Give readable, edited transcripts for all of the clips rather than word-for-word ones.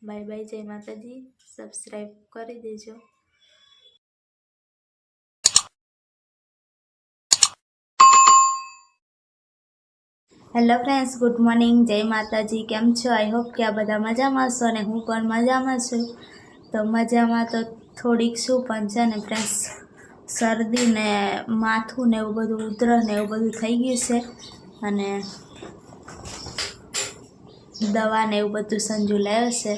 Bye bye, જય માતાજી. Subscribe કરી દેજો. હેલો ફ્રેન્ડ્સ, ગુડ મોર્નિંગ, જય માતાજી. કેમ છો? આઈ હોપ કે આ બધા મજામાં છો અને હું પણ મજામાં છું. તો મજામાં તો થોડીક શું પણ છે ને ફ્રેન્ડ્સ, શરદી ને માથું ને એવું બધું, ઉધરસ ને એવું બધું થઈ ગયું છે અને દવા ને એવું બધું સંજુ લાવ્યો છે.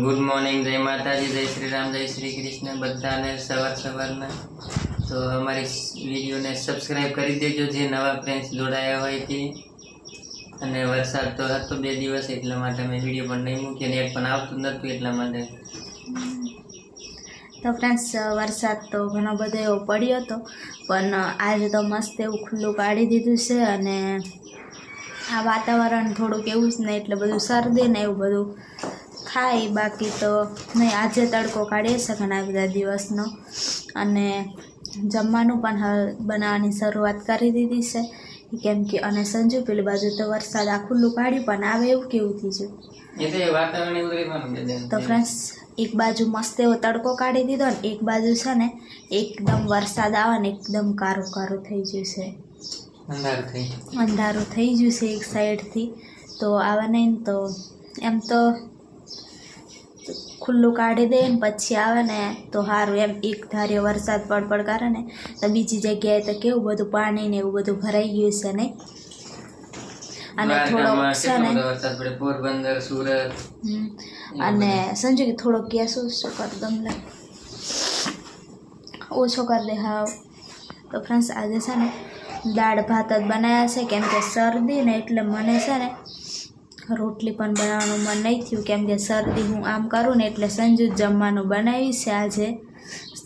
ગુડ મોર્નિંગ, જય માતાજી, જય શ્રી રામ, જય શ્રી કૃષ્ણ બધાને સવારના. તો અમારી વિડીયોને સબસ્ક્રાઈબ કરી દેજો જે નવા ફ્રેન્ડ્સ જોડાયા હોય તે. અને વરસાદ તો હતો 2 દિવસ, એટલા માટે મેં વિડીયો પણ નહીં મૂકી અને એક પણ આવતું નહોતું એટલા માટે. તો ફ્રેન્ડ્સ, વરસાદ તો ઘણો બધો એવો પડ્યો હતો, પણ આજે તો મસ્ત એવું ખુલ્લું કાઢી દીધું છે અને આ વાતાવરણ થોડુંક એવું જ ને એટલે બધું શરદી ને એવું બધું થાય. બાકી તો નહીં, આજે તડકો કાઢીએ છે ઘણા બધા દિવસનો અને જમવાનું પણ બનાવવાની શરૂઆત કરી દીધી છે. કેમ કે અને સંજુ પેલી બાજુ તો વરસાદ આ ખુલ્લું કાઢ્યું પણ આવે એવું કેવું થઈ ગયું. તો ફ્રેન્ડ્સ, એક બાજુ મસ્ત એવો તડકો કાઢી દીધો ને એક બાજુ છે ને એકદમ વરસાદ આવે ને એકદમ કારું કારું થઈ ગયું છે, અંધારું થઈ ગયું છે એક સાઈડથી. તો આવે નહીં તો એમ તો ખુલ્લું કાઢી દે ને પછી આવે ને તો સારું, એમ એક ધાર્યો વરસાદ પડપડ કરે ને તો બીજી જગ્યાએ તો કેવું બધું પાણી ને એવું બધું ભરાઈ ગયું છે નહીં. અને થોડોક છે ને પોરબંદર, સુરત અને સંજુ કે થોડોક ગેસ ઓછો કર દમલે, ઓછો કરી દે. હા. તો ફ્રેન્ડ્સ, આજે છે ને દાળ ભાત જ બનાવ્યા છે કેમ કે શરદી ને એટલે મને છે ને રોટલી પણ બનાવવાનું મન નહીં થયું કેમ કે શરદી હું આમ કરું ને એટલે સંજુ જમવાનું બનાવ્યું છે આજે.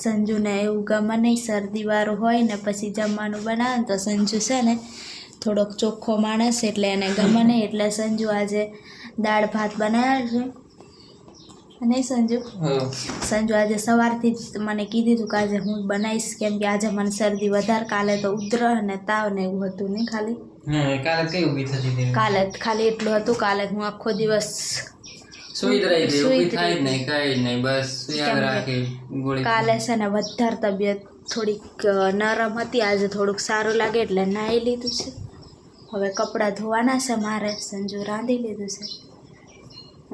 સંજુને એવું ગમે નહીં, શરદીવાળું હોય ને પછી જમવાનું બનાવે ને તો સંજુ છે ને થોડોક ચોખ્ખો માણસ એટલે એને ગમે નહીં, એટલે સંજુ આજે દાળ ભાત બનાવ્યા છે. નહીં સંજુ? સંજુ આજે સવારથી જ મને કીધું હતું કે આજે હું બનાવીશ કેમ કે આજે મને શરદી વધારે, કાલે તો ઉધરસ ને તાવ ને એવું હતું નહીં ખાલી. કાલે ખાલી એટલું હતું. કાલે હું આખો દિવસ કાલે છે ને વધારે તબિયત થોડીક નરમ હતી, આજે થોડુંક સારું લાગે એટલે નાહી લીધું છે. હવે કપડાં ધોવાના છે મારે. સંજુ રાંધી લીધું છે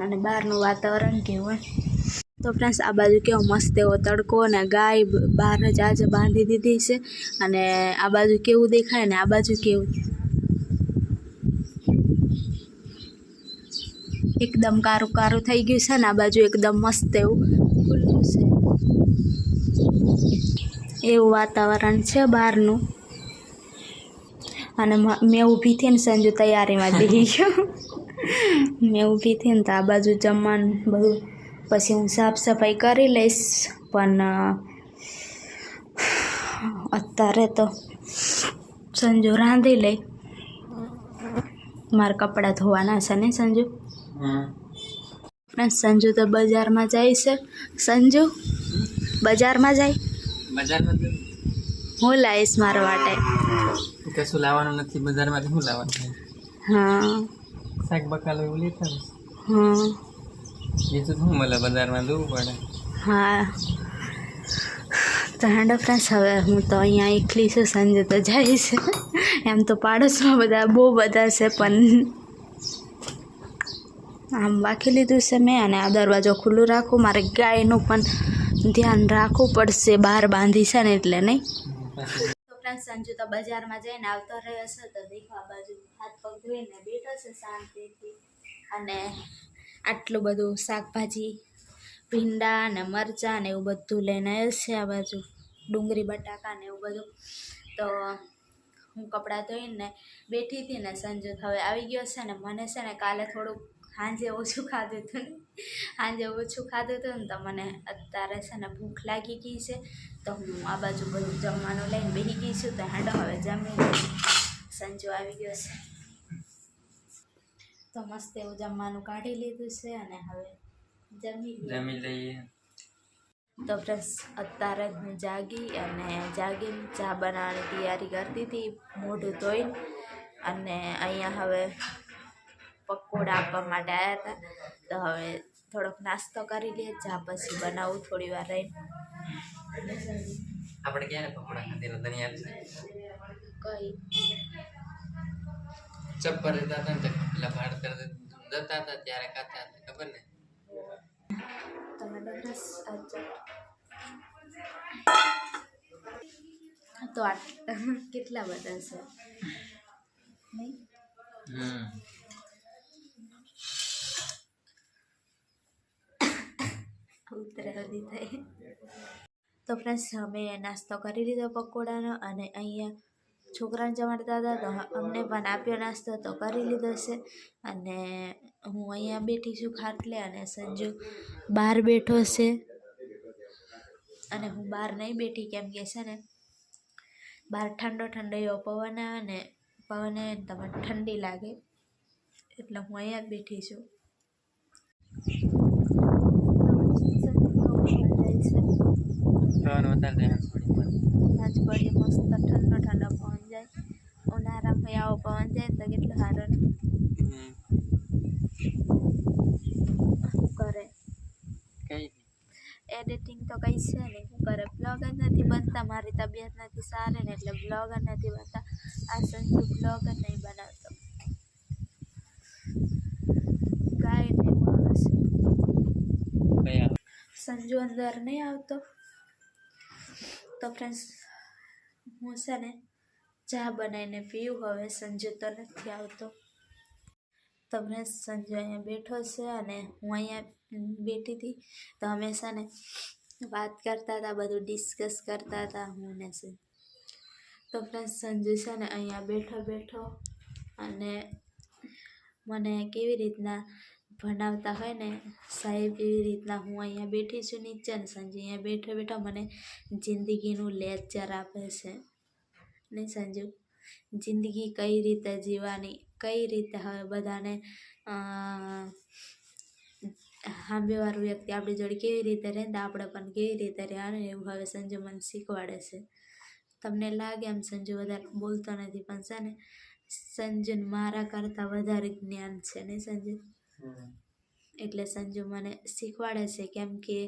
અને બહારનું વાતાવરણ કેવું હોય. તો ફ્રેન્ડ્સ, આ બાજુ કેવો મસ્ત એવો તડકો અને ગાય બહાર જ આજે બાંધી દીધી છે અને આ બાજુ કેવું દેખાય ને આ બાજુ કેવું એકદમ કારું કારું થઈ ગયું છે ને આ બાજુ એકદમ મસ્ત એવું ખુલ્લું છે, એવું વાતાવરણ છે બહારનું. અને મેં ઊભી થઈને સંજુ તૈયારીમાં બેસી ગયો. મેં ઊભી થઈને તો આ બાજુ જમવાનું બધું પછી હું સાફ સફાઈ કરી લઈશ, પણ અત્યારે તો સંજુ રાંધી લઈ. મારે કપડાં ધોવાના છે ને સંજુ. સંજુ તો બજારમાં જાય છે. સંજુ બજારમાં જાય, હું લાવીશ મારા માટે. કશું લાવવાનું નથી બજારમાંથી, શું લાવવાનું? હા, શાક બકાલો એવું લેતા. હા, બીજું શું મળે બજારમાં, જોવું પડે. હા. તો હેન્ડ ફ્રેન્ડ્સ, હવે હું તો અહીંયા એકલી છું, સંજુ તો જાય છે. એમ તો પાડોશમાં બધા બહુ બધા છે પણ આમ વાંકી લીધું છે મેં અને આ દરવાજો ખુલ્લું રાખું. મારે ગાયનું પણ ધ્યાન રાખવું પડશે, બહાર બાંધી છે ને એટલે નહીં. તો ફ્રેન્ડ્સ, સંજુ તો બજારમાં જઈને આવતો રહ્યો છે તો દેખો આ બાજુ હાથ પગ ધોઈને બેઠો છે શાંતિથી અને આટલું બધું શાકભાજી, ભીંડા ને મરચાં ને એવું બધું લઈને આવ્યો છે. આ બાજુ ડુંગળી બટાકા ને એવું બધું. તો હું કપડાં ધોઈને બેઠી હતી ને સંજુ હવે આવી ગયો છે ને મને છે ને કાલે થોડુંક સાંજે ઓછું ખાધું હતું ને તો મને અત્યારે છે ને ભૂખ લાગી ગઈ છે. તો હું આ બાજુ બધું જમવાનું લઈને બેસી ગઈ છું. તો હેડો હવે જમી. સંજુ આવી ગયો છે તો મસ્ત એવું જમવાનું કાઢી લીધું છે અને હવે જમી લઈએ. તો ફ્રેન્ડ્સ, અત્યારે હું જાગીને ચા બનાવવાની તૈયારી કરતી હતી, મોઢું ધોઈને. અને અહીંયા હવે પકોડા આપવા માટે આવ્યા હતા તો હવે થોડોક નાસ્તો કરી લઈએ, ચા પછી બનાવું થોડી વાર રહીને. આપણે ક્યારે પકોડા ખાધેલા તને યાદ છે? કઈ ચપ્પર રહેતા હતા ને પેલા ભાડ જતા હતા ત્યારે ખાતા હતા, ખબર ને? ટમેટો રસ તો કેટલા બધા છે નહીં? ઉતરે હદી થઈ. તો ફ્રેન્ડ્સ અમે નાસ્તો કરી લીધો પકોડાનો, અને અહીંયા છોકરાને જમાડતા હતા તો અમને પણ આપ્યો નાસ્તો તો કરી લીધો છે. અને હું અહીંયા બેઠી છું ખાટલે, અને સંજુ બહાર બેઠો છે. અને હું બહાર નહીં બેઠી કેમ કે છે ને બહાર ઠંડો ઠંડો એવો પવન આવે ને, પવન આવે ને તમને ઠંડી લાગે, એટલે હું અહીંયા જ બેઠી છું. આજ પડી મસ્ત ઠંડો ઠંડો પવન જાય. ઉનાળામાં આવો પવન જાય તો કેટલું સારું કરે. એડિટિંગ તો કઈ છે નહીં, શું કરે? બ્લોગ જ નથી બનતા, મારી તબિયત નથી સારી ને એટલે બ્લોગ જ નથી બનતા. આ સંજુ બ્લોગ જ નહીં બનાવતો. ગાય ને એવું આવે છે. સંજુ અંદર નહીં આવતો. તો ફ્રેન્ડ્સ હું છે ને ચા બનાવીને પીવું હવે, સંજુ તો નથી આવતો. તો ફ્રેન્ડ્સ સંજુ અહીંયા બેઠો છે અને હું અહીંયા બેઠી હતી. તો અમે છે ને વાત કરતા હતા, બધું ડિસ્કસ કરતા હતા હું ને છે. તો ફ્રેન્ડ્સ સંજુ છે ને અહીંયા બેઠો બેઠો અને મને કેવી રીતના ભણાવતા હોય ને સાહેબ, એવી રીતના હું અહીંયા બેઠી છું નીચે, ને સંજુ અહીંયા બેઠો બેઠો મને જિંદગીનું લેક્ચર આપે છે. નહીં સંજુ? જિંદગી કઈ રીતે જીવવાની, કઈ રીતે હવે બધાને સામેવાળું વ્યક્તિ આપણી જોડે કેવી રીતે રહે ને આપણે પણ કેવી રીતે રહેવાનું, એવું હવે સંજુ મને શીખવાડે છે. તમને લાગે એમ સંજુ વધારે બોલતો નથી, પણ છે ને સંજુને મારા કરતાં વધારે જ્ઞાન છે નહીં સંજુ? એટલે સંજુ મને શીખવાડે છે. કેમ કે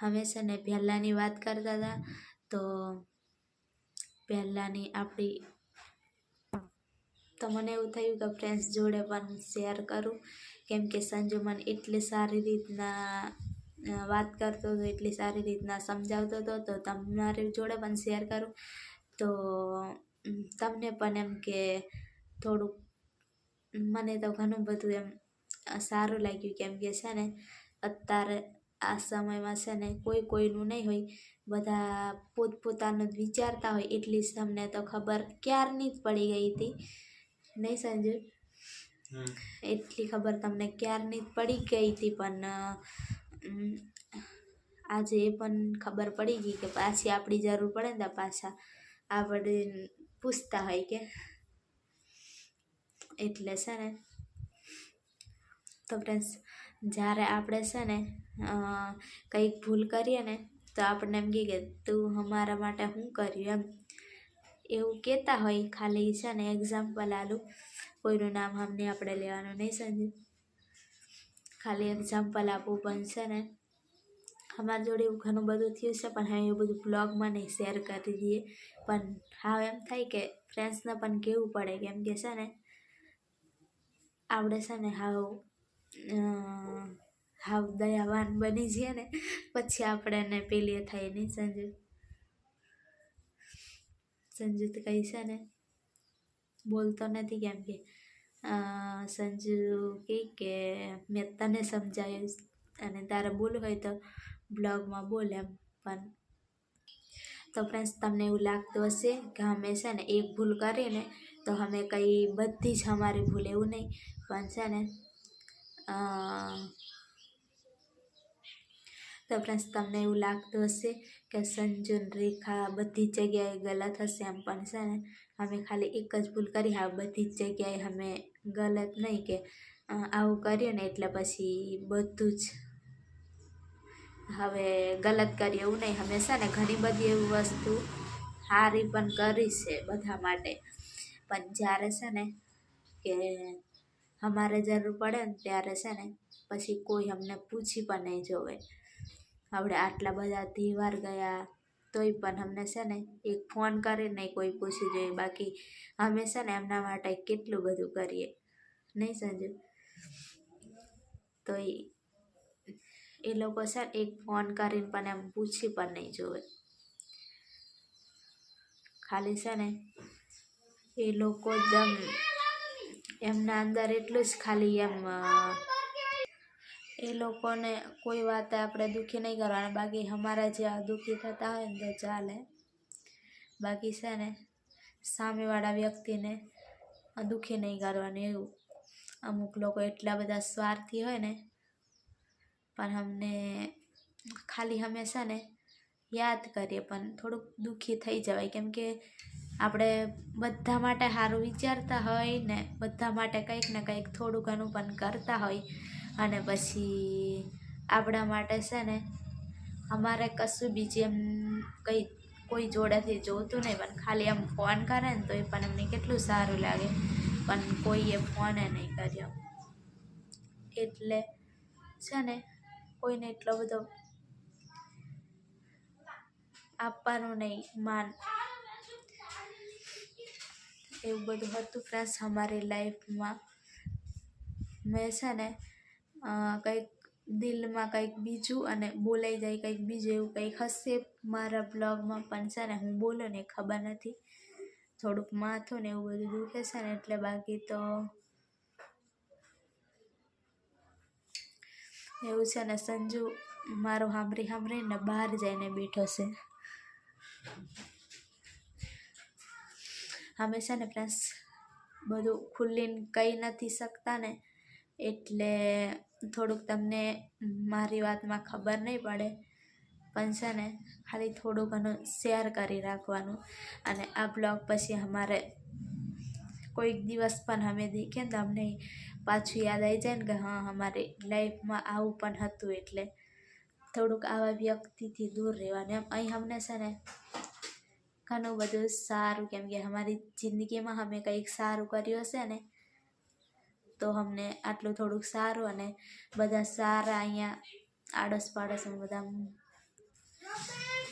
અમે છે ને પહેલાંની વાત કરતા હતા, તો પહેલાંની આપણી, તો મને એવું થયું કે ફ્રેન્ડ્સ જોડે પણ શેર કરું. કેમ કે સંજુ મને એટલી સારી રીતના વાત કરતો હતો, એટલી સારી રીતના સમજાવતો હતો, તો તમારી જોડે પણ શેર કરું તો તમને પણ એમ કે થોડુંક, મને તો ઘણું બધું એમ સારું લાગ્યું. કેમ કે છે ને અત્યારે આ સમયમાં છે ને કોઈ કોઈનું નહીં હોય, બધા પોતપોતાનું જ વિચારતા હોય. એટલી તમને તો ખબર ક્યારની જ પડી ગઈ હતી નહીં સંજુ? એટલી ખબર તમને ક્યારની જ પડી ગઈ હતી, પણ આજે એ પણ ખબર પડી ગઈ કે પાછી આપણી જરૂર પડે ને પાછા આપણે પૂછતા હોય કે, એટલે છે ને. તો ફ્રેન્ડ્સ જ્યારે આપણે છે ને કંઈક ભૂલ કરીએ ને તો આપણને એમ કે તું અમારા માટે શું કર્યું, એમ એવું કહેતા હોય. ખાલી છે ને એક્ઝામ્પલ આલું, કોઈનું નામ અમને આપણે લેવાનું નહીં સમજે, ખાલી એક્ઝામ્પલ આપવું. પણ છે ને અમારા જોડે એવું ઘણું બધું થયું છે, પણ હવે એવું બધું બ્લોગમાં નહીં શેર કરી દઈએ. પણ હા એમ થાય કે ફ્રેન્ડ્સને પણ કહેવું પડે. કેમ કે છે ને આપણે છે ને હાવ દયાવાન બની જઈએ ને પછી આપણે એને પેલી થાય નહીં સંજુ? સંજુ તો કઈ છે ને બોલતો નથી. કેમ કે સંજુ કે મેં તને સમજાવીશ અને તારે બોલવું હોય તો બ્લોગમાં બોલ એમ. પણ તો ફ્રેન્ડ્સ તમને એવું લાગતું હશે કે અમે છે ને એક ભૂલ કરીને તો અમે કંઈ બધી જ અમારી ભૂલ, એવું નહીં. પણ છે ને તો ફ્રેન્ડ્સ તમને એવું લાગતું હશે કે સંજુ રેખા બધી જ જગ્યાએ ગલત હશે એમ, પણ છે ને અમે ખાલી એક જ ભૂલ કરી. હા, બધી જ જગ્યાએ અમે ગલત નહીં કે આવું કર્યું ને એટલે પછી બધું જ હવે ગલત કરીએ એવું નહીં. અમે છે ને ઘણી બધી એવી વસ્તુ સારી પણ કરી છે બધા માટે. પણ જ્યારે છે ને કે અમારે જરૂર પડે ને ત્યારે છે ને પછી કોઈ અમને પૂછી પણ નહીં જોવે. આપણે આટલા બધા તહેવાર ગયા તોય પણ અમને છે ને એક ફોન કરીને નહીં કોઈ પૂછી જોઈએ. બાકી અમે છે ને એમના માટે કેટલું બધું કરીએ નહીં સંજુ? તો એ લોકો છે ને એક ફોન કરીને પણ એમ પૂછી પણ નહીં જોવે. ખાલી છે ને એ લોકો એકદમ એમના અંદર એટલું જ ખાલી એમ એ લોકોને કોઈ વાત આપણે દુઃખી નહીં કરવાના. બાકી અમારા જે દુઃખી થતા હોય ને તો ચાલે. બાકી છે ને સામેવાળા વ્યક્તિને દુઃખી નહીં કરવાનું એવું. અમુક લોકો એટલા બધા સ્વાર્થી હોય ને, પણ અમને ખાલી હંમેશા ને યાદ કરીએ પણ થોડુંક દુઃખી થઈ જવાય. કેમ કે આપણે બધા માટે સારું વિચારતા હોય ને બધા માટે કંઈક ને કંઈક થોડું ઘણું પણ કરતા હોય, અને પછી આપણા માટે છે ને અમારે કશું બીજી એમ કંઈ કોઈ જોડેથી જોતું નહીં, પણ ખાલી આમ ફોન કરે ને તો એ પણ અમને કેટલું સારું લાગે. પણ કોઈએ ફોને નહીં કર્યો એટલે છે ને કોઈને એટલો બધો આપવાનું નહીં માન. એવું બધું હતું ફ્રેન્ડ્સ અમારી લાઈફમાં. મેં છે ને કંઈક દિલમાં કંઈક બીજું અને બોલાઈ જાય કંઈક બીજું એવું કંઈક હશે મારા બ્લોગમાં, પણ છે ને હું બોલું ને ખબર નથી. થોડુંક માથું ને એવું બધું દુખે છે ને એટલે. બાકી તો એવું છે ને સંજુ મારું સાંભળીને બહાર જઈને બેઠો છે. અમે છે ને ફ્રેન્ડ્સ બધું ખુલ્લીને કહી નથી શકતા ને, એટલે થોડુંક તમને મારી વાતમાં ખબર નહીં પડે, પણ છે ને ખાલી થોડું ઘણું શેર કરી રાખવાનું. અને આ બ્લોગ પછી અમારે કોઈક દિવસ પણ અમે દેખીએ ને તો અમને પાછું યાદ આવી જાય ને કે હા અમારી લાઈફમાં આવું પણ હતું. એટલે થોડુંક આવા વ્યક્તિથી દૂર રહેવાનું. એમ અહીં અમને છે ને ઘણું બધું સારું, કેમ કે અમારી જિંદગીમાં અમે કંઈક સારું કર્યું હશે ને તો અમને આટલું થોડુંક સારું, અને બધા સારા અહીંયા આડોશ પાડોશમાં બધા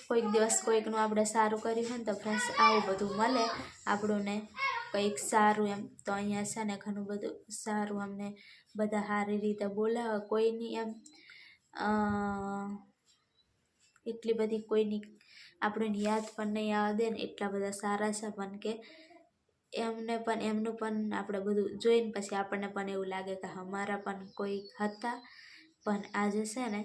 કોઈક દિવસ કોઈકનું આપણે સારું કર્યું હોય ને તો ફ્રેન્ડ્સ આવું બધું મળે આપણને કંઈક સારું એમ. તો અહીંયા છે ને ઘણું બધું સારું અમને બધા સારી રીતે બોલાવે. કોઈની એમ એટલી બધી કોઈની આપણને યાદ પણ નહીં આવવા દે ને એટલા બધા સારા છે. પણ કે એમને પણ એમનું પણ આપણે બધું જોઈને પછી આપણને પણ એવું લાગે કે અમારા પણ કોઈ હતા. પણ આજે છે ને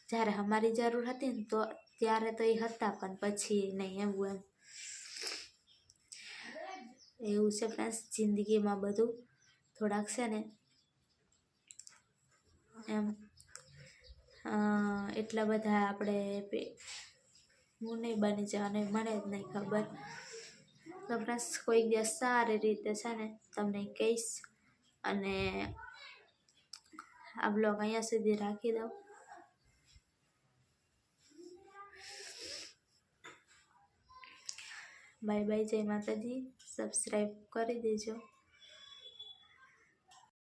જ્યારે અમારી જરૂર હતી ને તો ત્યારે તો એ હતા, પણ પછી નહીં એવું એવું છે ફ્રેન્ડ્સ જિંદગીમાં બધું થોડાક છે ને એમ એટલા બધા આપણે હું નહીં બની જવાને મને જ નહીં ખબર. તો ફ્રેન્ડ્સ કોઈક દિવસ સારી રીતે છે ને તમને કહીશ. અને આ બ્લોગ અહીંયા સુધી રાખી દઉં. બાય બાય, જય માતાજી. સબસ્ક્રાઈબ કરી દેજો.